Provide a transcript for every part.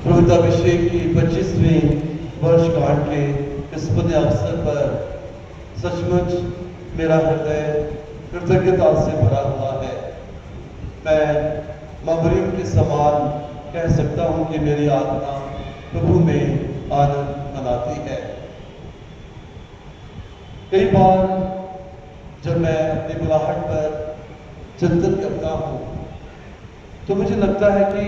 प्रभुताभिषेक की 25वीं वर्षगांठ के इस पुण्य अवसर पर सचमुच मेरा हृदय कृतज्ञता से भरा हुआ है। मैं मां मरियम के समान कह सकता हूं कि मेरी आत्मा प्रभु में आनंद मनाती है। कई बार जब मैं अपनी बुलाहट पर चिंतन करता हूं तो मुझे लगता है कि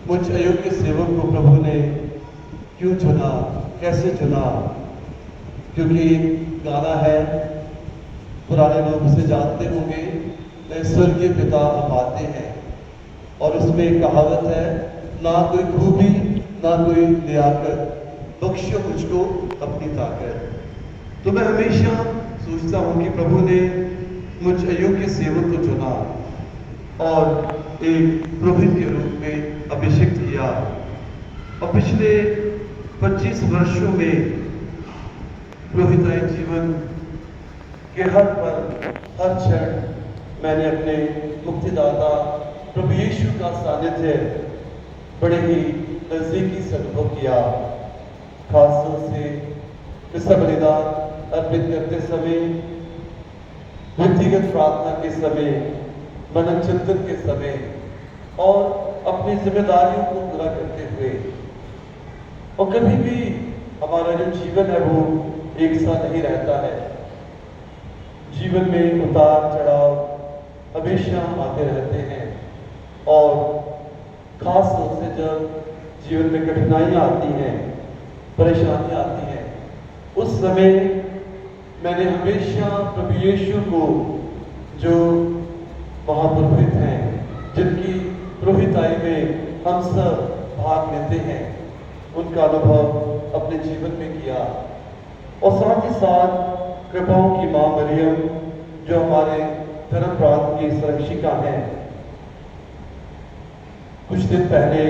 मुझ अयोग्य सेवक को प्रभु ने क्यों चुना, कैसे चुना। क्योंकि गाना है, पुराने लोग उसे जानते होंगे, स्वर्गीय पिता हम आते हैं, और उसमें एक कहावत है, ना कोई खूबी ना कोई लियाकत, बख्शो मुझको अपनी ताकत। तो मैं हमेशा सोचता हूं कि प्रभु ने मुझ अयोग्य सेवक को चुना और एक पुरोहित के रूप में अभिषेक किया। और पिछले 25 वर्षों में पुरोहिताई जीवन के हर पल, हर क्षण मैंने अपने मुक्तिदाता प्रभु यीशु का सानिध्य बड़े ही नजदीकी से अनुभव किया। खासतौर से इसका बलिदान अर्पित करते समय, व्यक्तिगत प्रार्थना के समय, मनन चिंतन के समय और अपनी जिम्मेदारियों को पूरा करते हुए। और कभी भी हमारा जो जीवन है वो एक सा नहीं रहता है। जीवन में उतार चढ़ाव हमेशा आते रहते हैं, और खास तौर से जब जीवन में कठिनाइयां आती हैं, परेशानियां आती हैं, उस समय मैंने हमेशा प्रभु यीशु को, जो महापुरोहित हैं, जिनकी पुरोहिताई में हम सब भाग लेते हैं, उनका अनुभव अपने जीवन में किया। और साथ ही साथ कृपाओं की मां मरियम, जो हमारे धर्म प्रांत की संरक्षिका हैं। कुछ दिन पहले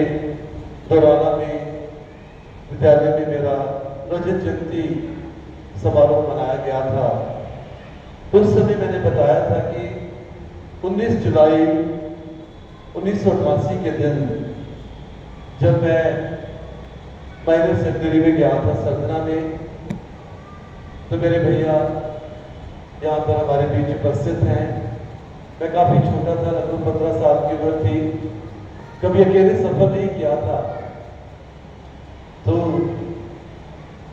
दोराना में विद्यालय में मेरा रजत जयंती समारोह मनाया गया था। उस समय मैंने बताया था कि 19 जुलाई 1988 के दिन जब मैं माइनर सेकेंडरी में गया था सरदना में, तो मेरे भैया यहाँ पर हमारे बीच उपस्थित हैं। मैं काफी छोटा था, लगभग 15 साल की उम्र थी, कभी अकेले सफर नहीं किया था। तो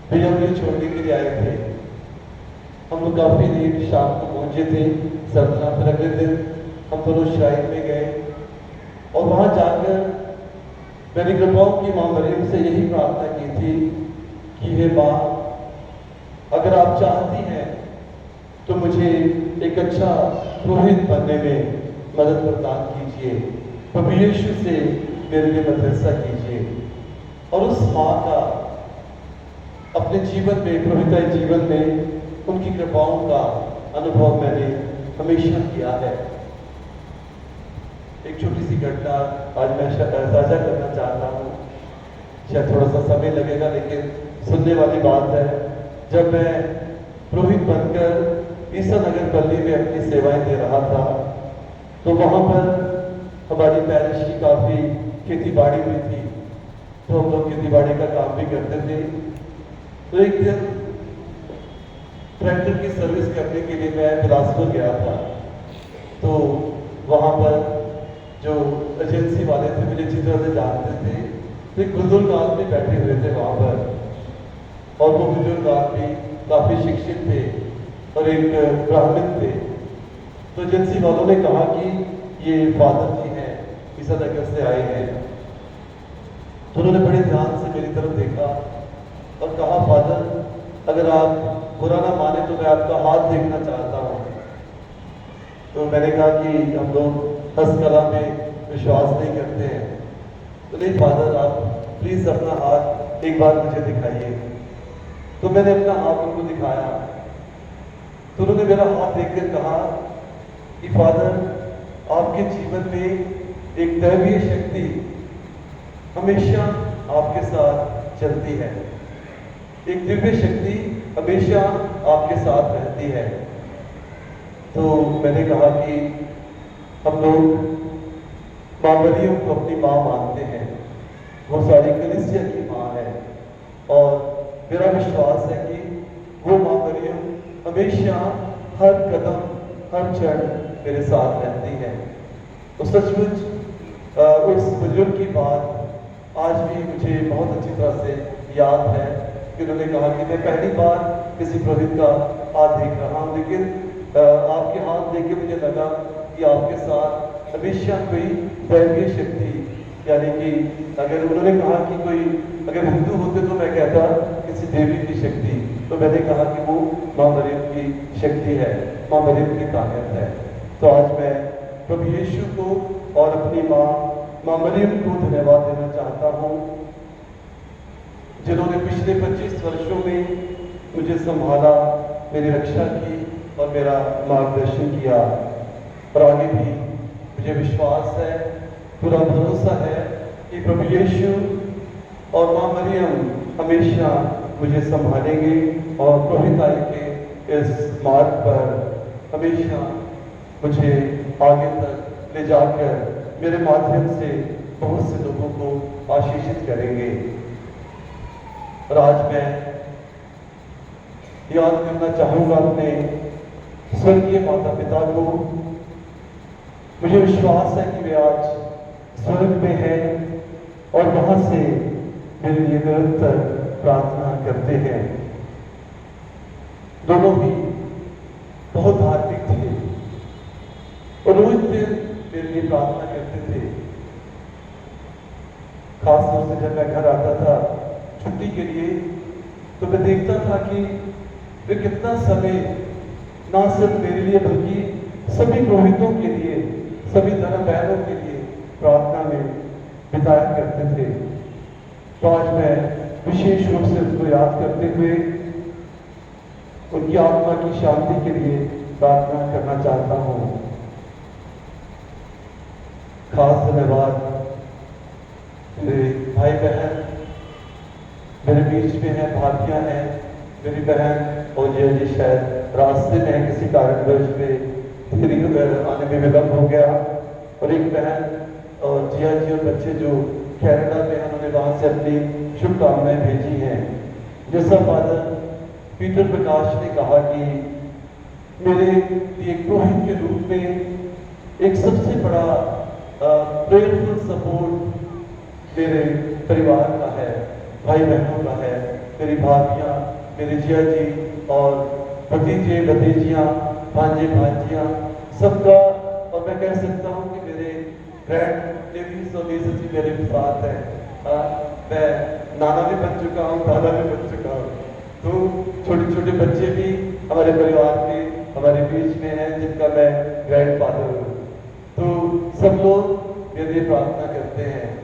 भैया मुझे छोड़ने के लिए आए थे। हम लोग काफी देर शाम को पहुंचे थे सरदना। फिर अगले दिन हम दोनों श्राइन में गए, और वहां जाकर मैंने कृपाओं की मां मरियम से यही प्रार्थना की थी कि हे मां, अगर आप चाहती हैं तो मुझे एक अच्छा पुरोहित बनने में मदद प्रदान कीजिए। प्रभु यीशु से मेरे लिए मदरसा कीजिए। और उस मां का अपने जीवन में, पुरोहिताई जीवन में उनकी कृपाओं का अनुभव मैंने हमेशा किया है। एक छोटी सी घटना आज मैं साझा करना चाहता हूँ। शायद थोड़ा सा समय लगेगा, लेकिन सुनने वाली बात है। जब मैं पुरोहित बनकर ईसा नगर पल्ली में अपनी सेवाएं दे रहा था, तो वहां पर हमारी पैरिश की काफी खेती बाड़ी हुई थी, तो हम लोग खेती बाड़ी का काम भी करते थे। तो एक दिन ट्रैक्टर की सर्विस करने के लिए मैं बिलासपुर गया था। तो वहां पर जो एजेंसी वाले थे, मुझे अच्छी तरह से जानते थे, तो एक बुजुर्ग आदमी बैठे हुए थे वहां पर, और वो बुजुर्ग आदमी काफी शिक्षित थे और एक ब्राह्मण थे। तो एजेंसी वालों ने कहा कि ये फादर जी हैं, ईसा नगर से आए हैं। तो उन्होंने बड़े ध्यान से मेरी तरफ देखा और कहा, फादर, अगर आप बुरा ना माने तो मैं आपका हाथ देखना चाहता हूँ। तो मैंने कहा कि हम लोग हस्तकला में विश्वास नहीं करते हैं। तो नहीं फादर, आप प्लीज अपना हाथ एक बार मुझे दिखाइए। तो मैंने अपना हाथ उनको दिखाया। तो उन्होंने मेरा हाथ देखकर कहा कि फादर, आपके जीवन में एक दैवीय शक्ति हमेशा आपके साथ चलती है, एक दिव्य शक्ति हमेशा आपके साथ रहती है। तो मैंने कहा कि हम लोग मां मरियम को अपनी मां मानते हैं, वो सारी कलीसिया की माँ है। और मेरा विश्वास है कि वो माँ मरियम हमेशा हर कदम हर क्षण मेरे साथ रहती है। तो सचमुच उस बुजुर्ग की बात आज भी मुझे बहुत अच्छी तरह से याद है कि उन्होंने कहा कि मैं पहली बार किसी पुरोहित का हाथ देख रहा हूँ, लेकिन आपके हाथ देख के मुझे लगा कि आपके साथ हमेशा कोई दैवीय शक्ति, यानी कि अगर उन्होंने कहा कि कोई अगर हिंदू होते तो मैं कहता किसी देवी की शक्ति, तो मैंने कहा कि वो माँ मरियम की शक्ति है, माँ मरियम की ताकत है। तो आज मैं प्रभु यीशु को और अपनी माँ मरियम को धन्यवाद देना चाहता हूँ, जिन्होंने पिछले 25 वर्षों में मुझे संभाला, मेरी रक्षा की और मेरा मार्गदर्शन किया। और आगे भी मुझे विश्वास है, पूरा भरोसा है कि प्रभु यीशु और माँ मरियम हमेशा मुझे संभालेंगे और पुरोहिताई के इस मार्ग पर हमेशा मुझे आगे तक ले जाकर मेरे माध्यम से बहुत से लोगों को आशीषित करेंगे। और आज मैं याद करना चाहूंगा अपने स्वर्गीय माता पिता को। मुझे विश्वास है कि वे आज स्वर्ग में हैं और वहां से मेरे लिए निरंतर प्रार्थना करते हैं। दोनों ही बहुत धार्मिक थे और रोज दिन मेरे लिए प्रार्थना करते थे। खासतौर से जब मैं घर आता था छुट्टी के लिए, तो मैं देखता था कि वे कितना समय ना सिर्फ मेरे लिए बल्कि सभी पुरोहितों के लिए, सभी धर्म बहनों के लिए प्रार्थना में बिताया करते थे। तो आज मैं विशेष रूप से उनको याद करते हुए उनकी आत्मा की शांति के लिए प्रार्थना करना चाहता हूँ। खास धन्यवाद मेरे भाई बहन मेरे बीच में है, भाभियां हैं, मेरी बहन और जी शायद रास्ते में है, किसी कारणवश में देरी आने में विलम्ब हो गया। और एक बहन और जिया जी और बच्चे जो कनाडा में, उन्होंने वहां से अपनी शुभकामनाएं भेजी हैं। जैसा फादर पीटर प्रकाश ने कहा कि मेरे एक पुरोहित के रूप में एक सबसे बड़ा प्रेयरफुल सपोर्ट मेरे परिवार का है, भाई बहनों का है, मेरी भाभियाँ, मेरे जिया जी और भतीजे भतीजियाँ, भांजे भांजियाँ, सबका। और मैं कह सकता हूँ कि मेरे ग्रैंड नेवीज और नीजेस भी मेरे साथ हैं। मैं नाना भी बन चुका हूँ, दादा भी बन चुका हूँ। तो छोटे छोटे बच्चे भी हमारे परिवार के हमारे बीच में हैं, जिनका मैं ग्रैंड फादर हूँ। तो सब लोग मेरे लिए प्रार्थना करते हैं।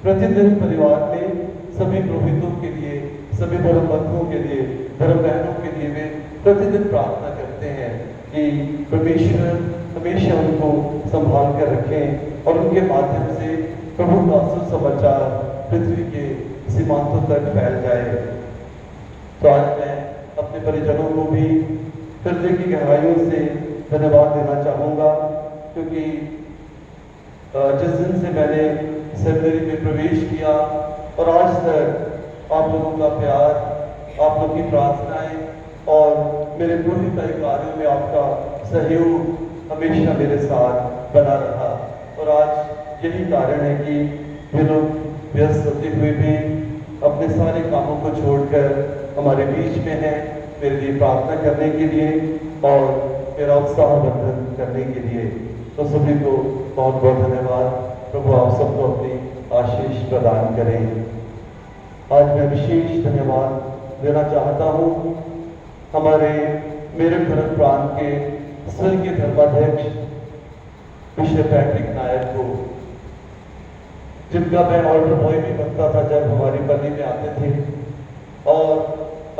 प्रतिदिन परिवार में सभी पुरोहितों के लिए, सभी धर्म बंधुओं के लिए, धर्म बहनों के लिए वे प्रतिदिन प्रार्थना करते हैं कि परमेश्वर हमेशा उनको संभाल कर रखें और उनके माध्यम से प्रभु का सुसमाचार पृथ्वी के सीमांतों तक फैल जाए। तो आज मैं अपने परिजनों को भी हृदय की गहराइयों से धन्यवाद देना चाहूँगा, क्योंकि जिस दिन से मैंने सेमिनरी में प्रवेश किया और आज तक आप लोगों का प्यार, आप लोगों की प्रार्थनाएं और मेरे पुरोहिताई कार्यों में आपका सहयोग हमेशा मेरे साथ बना रहा। और आज यही कारण है कि वे लोग व्यस्त होते हुए भी अपने सारे कामों को छोड़कर हमारे बीच में हैं, मेरे लिए प्रार्थना करने के लिए और मेरा उत्साहवर्धन करने के लिए। तो सभी को बहुत बहुत धन्यवाद। प्रभु आप सबको अपनी आशीष प्रदान करें। आज मैं विशेष धन्यवाद देना चाहता हूँ हमारे मेरे धर्म प्रांत के स्वर्गीय धर्माध्यक्ष बिशप पैट्रिक नायर को, जिनका मैं ऑल्टर बॉय भी बनता था जब हमारी बनी में आते थे। और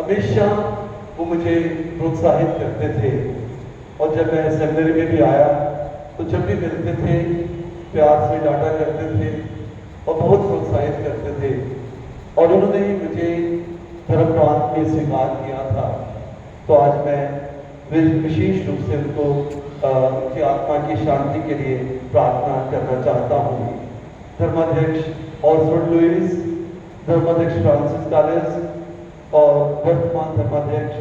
हमेशा वो मुझे प्रोत्साहित करते थे। और जब मैं सेमिनरी में भी आया तो जब भी मिलते थे प्यार से डांटा करते थे और बहुत प्रोत्साहित करते थे। और उन्होंने ही मुझे धर्म प्रांत में स्वीकार किया था। तो आज मैं विशेष रूप से उनको उनकी आत्मा की शांति के लिए प्रार्थना करना चाहता हूँ। धर्माध्यक्ष ऑसवर्ड लुइस धर्माध्यक्ष फ्रांसिस कालेस और वर्तमान धर्माध्यक्ष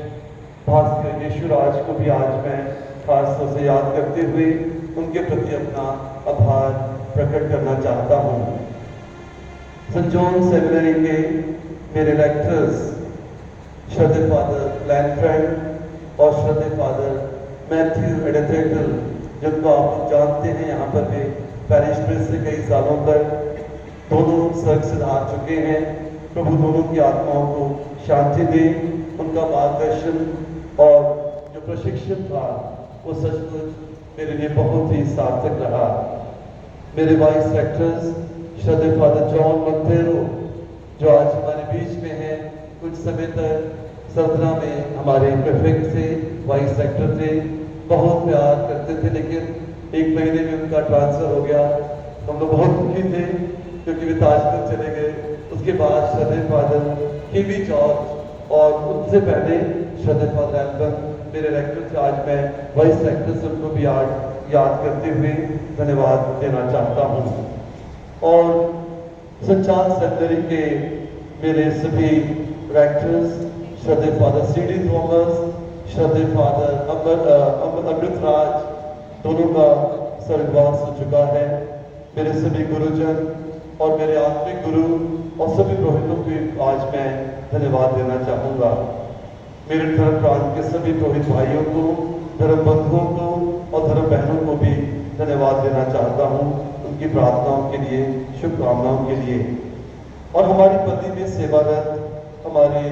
भास्कर यशुराज को भी आज मैं खास तौर से याद करते हुए उनके प्रति अपना आभार प्रकट करना चाहता हूँ। सेंट जॉन सेमिनरी के मेरे लेक्चर्स श्रद्धेय फादर लैंफ्रेंड और श्रद्धेय फादर मैथ्यू एडेथेटल, जिनको आप लोग जानते हैं, यहाँ पर वे पैरिश प्रेस से कई सालों तक दोनों स्वर्ग सिधार चुके हैं। प्रभु दोनों की आत्माओं को शांति दे। उनका मार्गदर्शन और जो प्रशिक्षण था वो सचमुच मेरे लिए बहुत ही सार्थक रहा। मेरे वाइस रेक्टर्स श्रद्धेय फादर जॉन मंतेरो, जो आज हमारे बीच में हैं, कुछ समय तक सदना में हमारे प्रेफेक्ट थे, वाइस रेक्टर थे, बहुत प्यार करते थे, लेकिन एक महीने में उनका ट्रांसफर हो गया। हम लोग बहुत दुखी थे क्योंकि वे ताजपुर चले गए। उसके बाद श्रद्धेय फादर केवी जॉर्ज और उनसे पहले श्रद्धेय फादर एल्बन मेरे रेक्टर थे। आज मैं वाइस रेक्टर से उनको भी याद करते हुए धन्यवाद देना चाहता हूँ। और सेंट चार्ल्स सेमिनरी के मेरे सभी रेक्टर्स, श्रद्धेय फादर सीडी थॉमस, श्रद्धेय फादर अमृतराज, दोनों का स्वर्गवास हो चुका है। मेरे सभी गुरुजन और मेरे आत्मिक गुरु और सभी पुरोहितों को आज मैं धन्यवाद देना चाहूँगा। मेरे धर्म प्रांत के सभी पुरोहित भाइयों को, धर्म बंधुओं को और धर्म बहनों को भी धन्यवाद देना चाहता हूँ, उनकी प्रार्थनाओं के लिए, शुभकामनाओं के लिए। और हमारी पति में सेवारत हमारी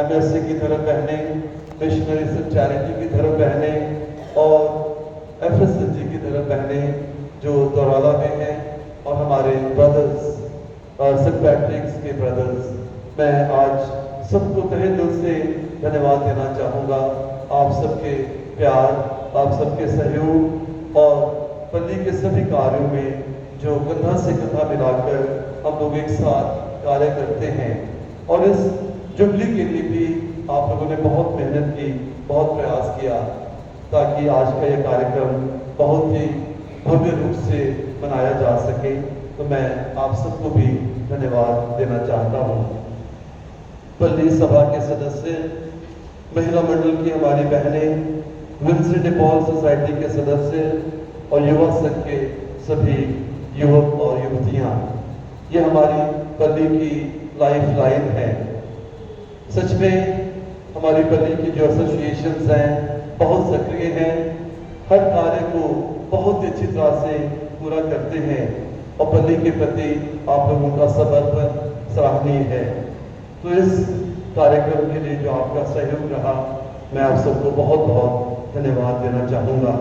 MSC की धर्म बहनें, मिशनरीज एंड चैरिटी की धर्म बहनें और FSLG की धर्म बहनें जो दौराला में हैं, और हमारे ब्रदर्स सेंट पैट्रिक्स के ब्रदर्स, मैं आज सबको तहे दिल से धन्यवाद देना चाहूँगा। आप सबके प्यार, आप सबके सहयोग और पल्ली के सभी कार्यों में जो कंधा से कंधा मिलाकर हम लोग एक साथ कार्य करते हैं। और इस जुबली के लिए भी आप लोगों ने बहुत मेहनत की, बहुत प्रयास किया ताकि आज का ये कार्यक्रम बहुत ही भव्य रूप से मनाया जा सके। तो मैं आप सबको भी धन्यवाद देना चाहता हूँ। पल्ली सभा के सदस्य, महिला मंडल की हमारी बहनें, विंसेंट डे पॉल सोसाइटी के सदस्य और युवा संघ के सभी युवक और युवतियाँ, ये हमारी पल्ली की लाइफ लाइन है। सच में हमारी पल्ली की जो एसोसिएशंस हैं बहुत सक्रिय हैं, हर कार्य को बहुत ही अच्छी तरह से पूरा करते हैं और पल्ली के प्रति आप लोगों का समर्पण सराहनीय है। तो इस कार्यक्रम के लिए जो आपका सहयोग रहा, मैं आप सबको बहुत बहुत धन्यवाद देना चाहूँगा।